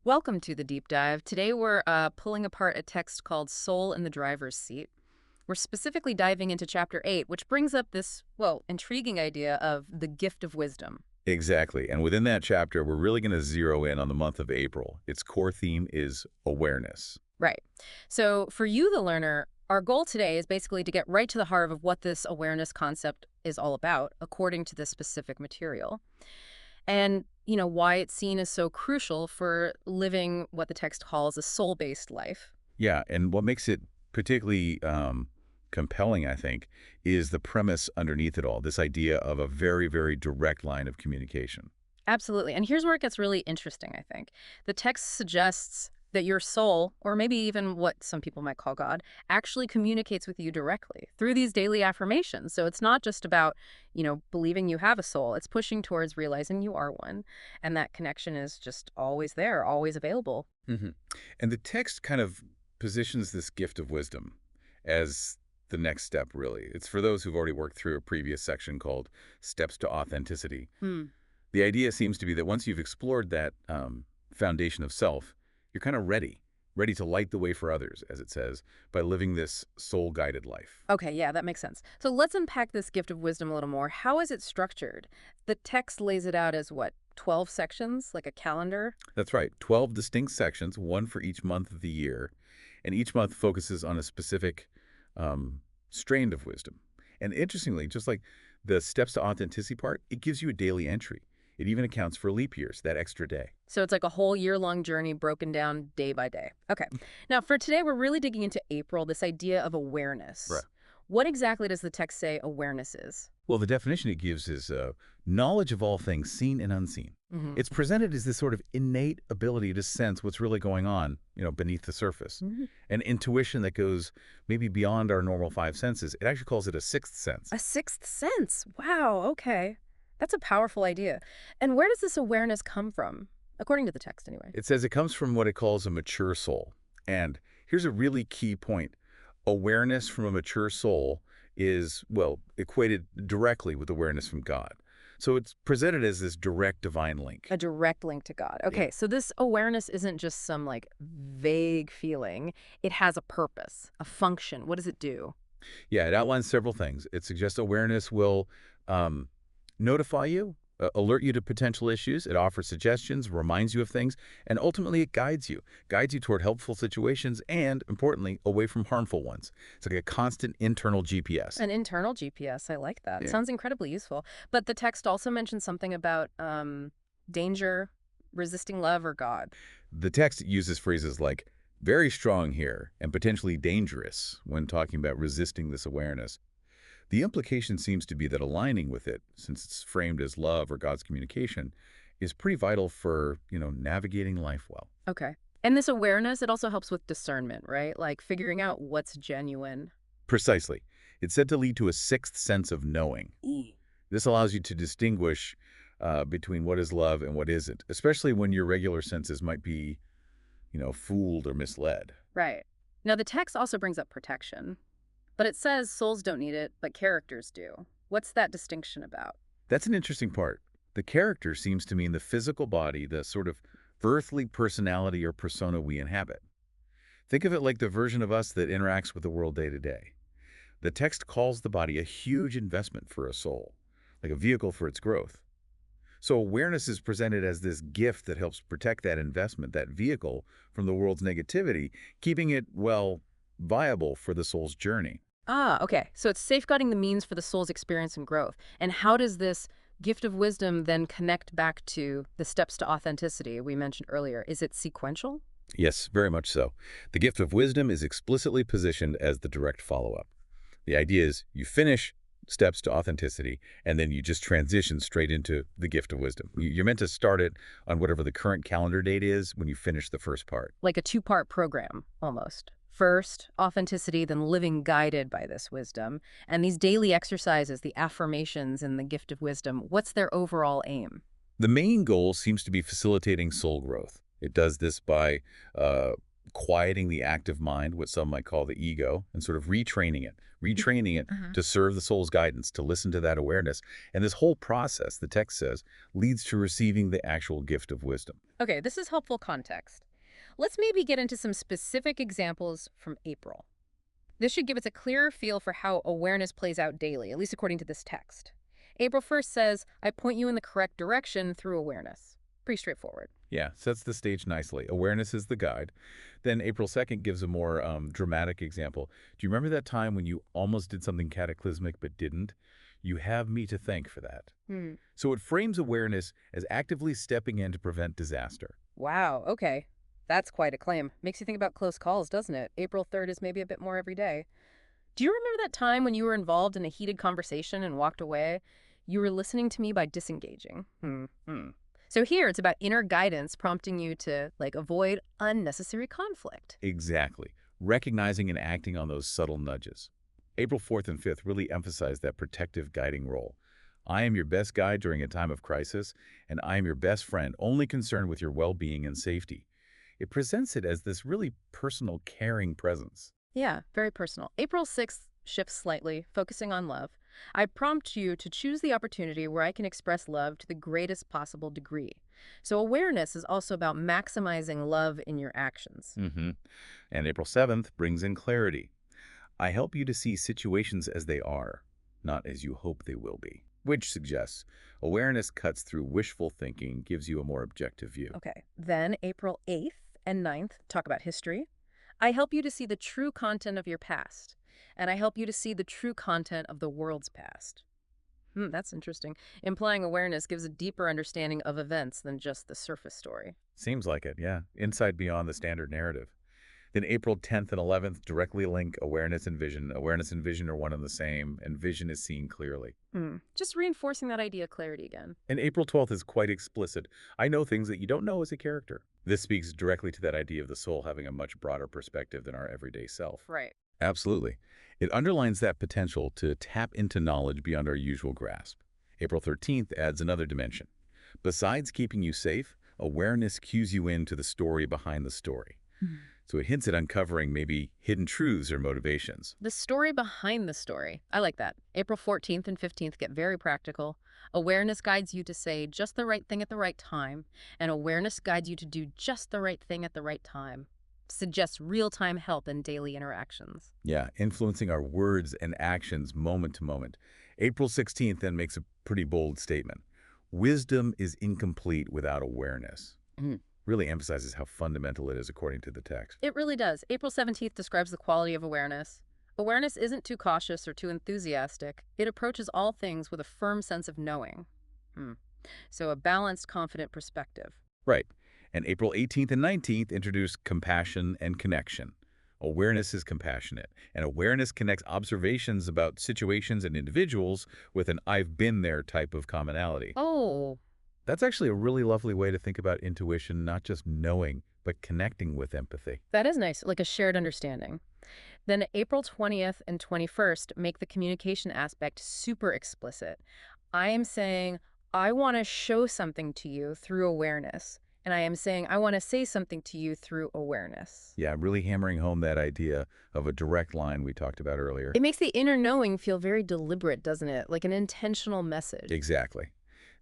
Welcome to the deep dive. Today we're pulling apart a text called Soul in the Driver's Seat. We're specifically diving into chapter 8, which brings up this, well, intriguing idea of the gift of wisdom. Exactly. And within that chapter, we're really going to zero in on the month of April. Its core theme is awareness. Right. So for you, the learner, our goal today is basically to get right to the heart of what this awareness concept is all about, according to this specific material. And, why it's seen as so crucial for living what the text calls a soul-based life. Yeah, and what makes it particularly compelling, I think, is the premise underneath it all, this idea of a very, very direct line of communication. Absolutely. And here's where it gets really interesting, I think. The text suggests that your soul, or maybe even what some people might call God, actually communicates with you directly through these daily affirmations. So it's not just about, believing you have a soul. It's pushing towards realizing you are one. And that connection is just always there, always available. hmm And the text kind of positions this gift of wisdom as the next step, really. It's for those who've already worked through a previous section called Steps to Authenticity. Hmm. The idea seems to be that once you've explored that foundation of self, you're kind of ready to light the way for others, as it says, by living this soul-guided life. Okay, yeah, that makes sense. So let's unpack this gift of wisdom a little more. How is it structured? The text lays it out as what, 12 sections, like a calendar? That's right, 12 distinct sections, one for each month of the year, and each month focuses on a specific strain of wisdom. And interestingly, just like the steps to authenticity part, it gives you a daily entry. It even accounts for leap years, that extra day. So it's like a whole year-long journey broken down day by day. Okay. Now, for today, we're really digging into April, this idea of awareness. Right. What exactly does the text say awareness is? Well, the definition it gives is knowledge of all things seen and unseen. Hmm. It's presented as this sort of innate ability to sense what's really going on, beneath the surface. Hmm. An intuition that goes maybe beyond our normal five senses. It actually calls it a sixth sense. A sixth sense. Wow, okay. That's a powerful idea. And where does this awareness come from? According to the text, anyway. It says it comes from what it calls a mature soul. And here's a really key point. Awareness from a mature soul is, well, equated directly with awareness from God. So it's presented as this direct divine link. A direct link to God. Yeah. Okay, so this awareness isn't just some like vague feeling. It has a purpose, a function. What does it do? Yeah, it outlines several things. It suggests awareness will notify you, alert you to potential issues. It offers suggestions, reminds you of things, and ultimately it guides you toward helpful situations and, importantly, away from harmful ones. It's like a constant internal GPS. An internal GPS. I like that. Yeah. Sounds incredibly useful. But the text also mentions something about danger, resisting love, or God. The text uses phrases like very strong here and potentially dangerous when talking about resisting this awareness. The implication seems to be that aligning with it, since it's framed as love or God's communication, is pretty vital for, navigating life well. Okay. And this awareness, it also helps with discernment, right? Like figuring out what's genuine. Precisely. It's said to lead to a sixth sense of knowing. This allows you to distinguish between what is love and what isn't, especially when your regular senses might be, fooled or misled. Right. Now, the text also brings up protection. But it says souls don't need it, but characters do. What's that distinction about? That's an interesting part. The character seems to mean the physical body, the sort of earthly personality or persona we inhabit. Think of it like the version of us that interacts with the world day to day. The text calls the body a huge investment for a soul, like a vehicle for its growth. So awareness is presented as this gift that helps protect that investment, that vehicle, from the world's negativity, keeping it, well, viable for the soul's journey. Ah, okay. So it's safeguarding the means for the soul's experience and growth. And how does this gift of wisdom then connect back to the steps to authenticity we mentioned earlier? Is it sequential? Yes, very much so. The gift of wisdom is explicitly positioned as the direct follow-up. The idea is you finish steps to authenticity, and then you just transition straight into the gift of wisdom. You're meant to start it on whatever the current calendar date is when you finish the first part. Like a two-part program, almost. First, authenticity, then living guided by this wisdom. And these daily exercises, the affirmations and the gift of wisdom, what's their overall aim? The main goal seems to be facilitating soul growth. It does this by quieting the active mind, what some might call the ego, and sort of retraining it Uh-huh. to serve the soul's guidance, to listen to that awareness. And this whole process, the text says, leads to receiving the actual gift of wisdom. Okay, this is helpful context. Let's maybe get into some specific examples from April. This should give us a clearer feel for how awareness plays out daily, at least according to this text. April 1st says, I point you in the correct direction through awareness. Pretty straightforward. Yeah, sets the stage nicely. Awareness is the guide. Then April 2nd gives a more dramatic example. Do you remember that time when you almost did something cataclysmic but didn't? You have me to thank for that. Hmm. So it frames awareness as actively stepping in to prevent disaster. Wow, okay. That's quite a claim. Makes you think about close calls, doesn't it? April 3rd is maybe a bit more every day. Do you remember that time when you were involved in a heated conversation and walked away? You were listening to me by disengaging. So here it's about inner guidance prompting you to avoid unnecessary conflict. Exactly. Recognizing and acting on those subtle nudges. April 4th and 5th really emphasize that protective guiding role. I am your best guide during a time of crisis, and I am your best friend, only concerned with your well-being and safety. It presents it as this really personal, caring presence. Yeah, very personal. April 6th shifts slightly, focusing on love. I prompt you to choose the opportunity where I can express love to the greatest possible degree. So awareness is also about maximizing love in your actions. hmm And April 7th brings in clarity. I help you to see situations as they are, not as you hope they will be, which suggests awareness cuts through wishful thinking, gives you a more objective view. Okay. Then April 8th and 9th talk about history. I help you to see the true content of your past, and I help you to see the true content of the world's past. That's interesting. Implying awareness gives a deeper understanding of events than just the surface story. Seems like it, yeah. Insight beyond the standard narrative. Then April 10th and 11th directly link awareness and vision. Awareness and vision are one and the same, and vision is seen clearly. Just reinforcing that idea of clarity again. And April 12th is quite explicit. I know things that you don't know as a character. This speaks directly to that idea of the soul having a much broader perspective than our everyday self. Right. Absolutely. It underlines that potential to tap into knowledge beyond our usual grasp. April 13th adds another dimension. Besides keeping you safe, awareness cues you into the story behind the story. So it hints at uncovering maybe hidden truths or motivations. The story behind the story. I like that. April 14th and 15th get very practical. Awareness guides you to say just the right thing at the right time, and awareness guides you to do just the right thing at the right time. Suggests real-time help in daily interactions. Yeah, influencing our words and actions moment to moment. April 16th then makes a pretty bold statement. Wisdom is incomplete without awareness. Really emphasizes how fundamental it is according to the text. It really does. April 17th describes the quality of awareness. Awareness isn't too cautious or too enthusiastic. It approaches all things with a firm sense of knowing. So a balanced, confident perspective. Right. And April 18th and 19th introduce compassion and connection. Awareness is compassionate, and awareness connects observations about situations and individuals with an I've been there type of commonality. Oh, That's actually a really lovely way to think about intuition, not just knowing, but connecting with empathy. that is nice, like a shared understanding. Then April 20th and 21st make the communication aspect super explicit. I am saying, I want to show something to you through awareness. And I am saying, I want to say something to you through awareness. Yeah, really hammering home that idea of a direct line we talked about earlier. It makes the inner knowing feel very deliberate, doesn't it? Like an intentional message. Exactly.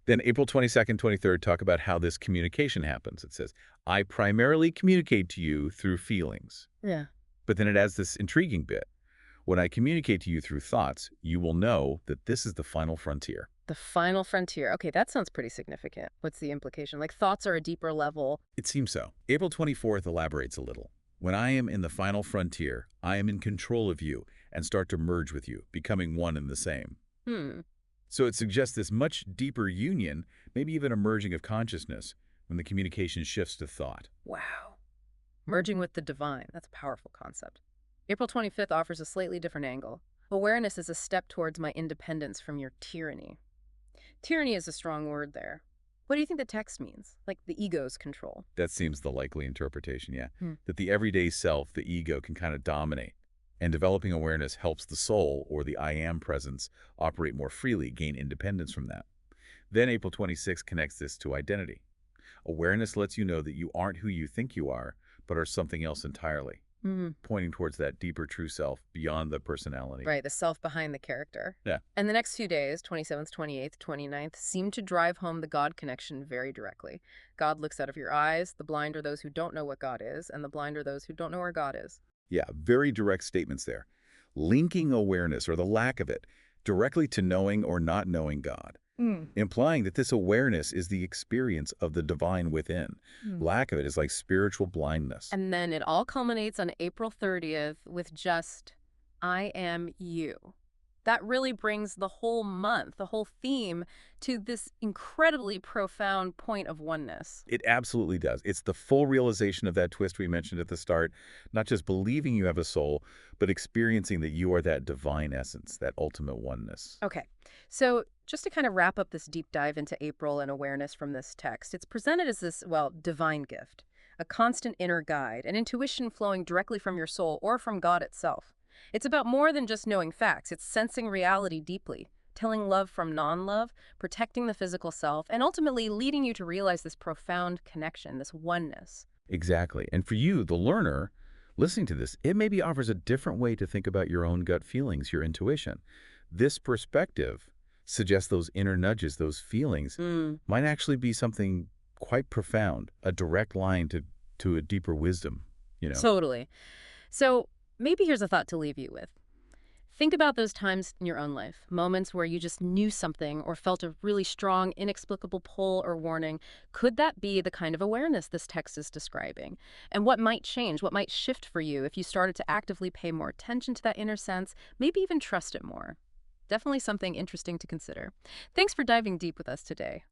Then April 22nd, 23rd talk about how this communication happens. It says, I primarily communicate to you through feelings. Yeah. But then it adds this intriguing bit. When I communicate to you through thoughts, you will know that this is the final frontier. The final frontier. Okay, that sounds pretty significant. What's the implication? Like thoughts are a deeper level. It seems so. April 24th elaborates a little. When I am in the final frontier, I am in control of you and start to merge with you, becoming one and the same. So it suggests this much deeper union, maybe even a merging of consciousness, when the communication shifts to thought. Wow. Merging with the divine. That's a powerful concept. April 25th offers a slightly different angle. Awareness is a step towards my independence from your tyranny. Tyranny is a strong word there. What do you think the text means? Like the ego's control. That seems the likely interpretation, yeah. Hmm. That the everyday self, the ego, can kind of dominate. And developing awareness helps the soul, or the I am presence, operate more freely, gain independence from that. Then April 26th connects this to identity. Awareness lets you know that you aren't who you think you are, but are something else entirely, Mm, pointing towards that deeper true self beyond the personality. right, the self behind the character. Yeah. And the next few days, 27th, 28th, 29th, seem to drive home the God connection very directly. God looks out of your eyes. The blind are those who don't know what God is, and the blind are those who don't know where God is. Yeah, very direct statements there. Linking awareness, or the lack of it, directly to knowing or not knowing God, Mm. implying that this awareness is the experience of the divine within. Mm. Lack of it is like spiritual blindness. And then it all culminates on April 30th with just, I am you. That really brings the whole month, the whole theme, to this incredibly profound point of oneness. It absolutely does. It's the full realization of that twist we mentioned at the start, not just believing you have a soul, but experiencing that you are that divine essence, that ultimate oneness. Okay, so just to kind of wrap up this deep dive into April and awareness from this text, it's presented as this, well, divine gift, a constant inner guide, an intuition flowing directly from your soul or from God itself. It's about more than just knowing facts. It's sensing reality deeply, telling love from non-love, protecting the physical self, and ultimately leading you to realize this profound connection, this oneness. Exactly. And for you, the learner, listening to this, it maybe offers a different way to think about your own gut feelings, your intuition. This perspective suggests those inner nudges, those feelings, Mm, might actually be something quite profound, a direct line to a deeper wisdom, you know? totally. So maybe here's a thought to leave you with. Think about those times in your own life, moments where you just knew something or felt a really strong, inexplicable pull or warning. Could that be the kind of awareness this text is describing? And what might change, what might shift for you if you started to actively pay more attention to that inner sense, maybe even trust it more? Definitely something interesting to consider. Thanks for diving deep with us today.